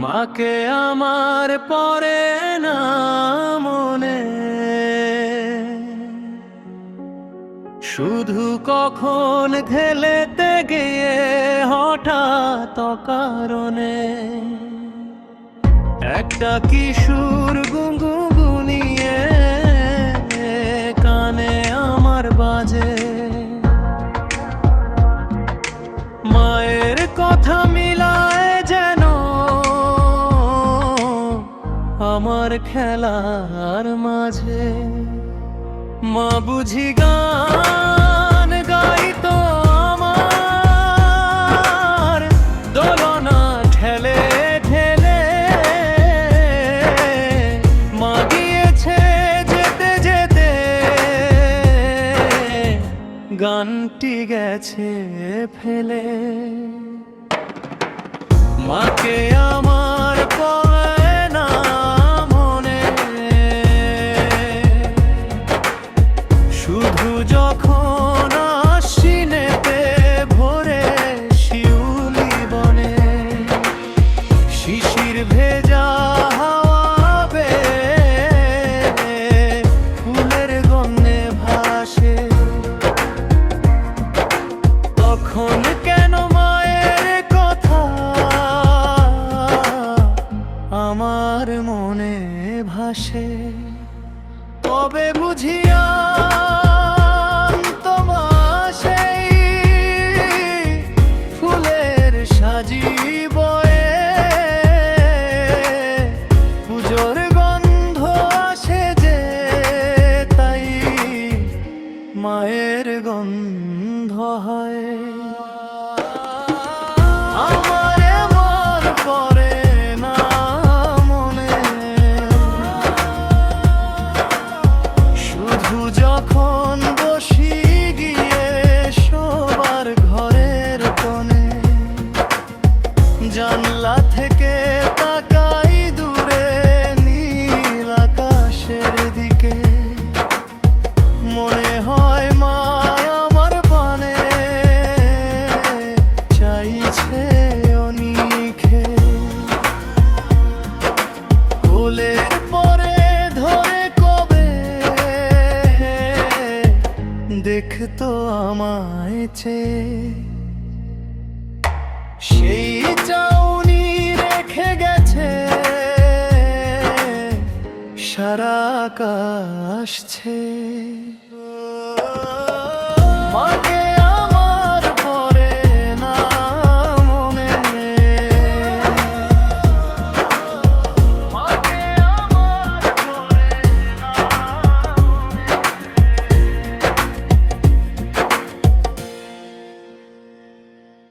মাকে আমার পরে না মনে, শুধু কখন খেলেতে গিয়ে হঠাৎ কারণে একটা কিশোর গুনগুনিয়ে কানে আমার বাজে। মায়ের কথা মিলায় যেন আমার খেলার মাঝে। মা বুঝি গান গাইতো আমার দোলনা ঠেলে ঠেলে। মা গিয়েছে যেতে যেতে, গানটি গেছে ফেলে। মাকে আমার পড়ে না মনে, শুধু যখন আশ্বিনেতে ভোরে শিউলি বনে শিশির ভেজা হাওয়া বেয়ে ফুলের গন্ধে ভাসে। তখন কেন মায়ের কথা আমার মনে ভাসে, তবে বুঝিয়া তোমার সেই ফুলের সাজি বয়ে পুজোর গন্ধ আসে যে, তাই মায়ের গন্ধ হয়। আমার এমন পরে না মনে, শুধু যখন বসি গিয়ে সবার ঘরের কোণে, জানলা থেকে তাকাই দূরে নীল আকাশের দিকে। মনে হয় মা আমার পানে চাইছে অনিখে। কোলের পরে ধরে কবে দেখতো আমায় চেয়ে, সেই চাউনি রেখে গেছে সারা আকাশ ছেয়ে।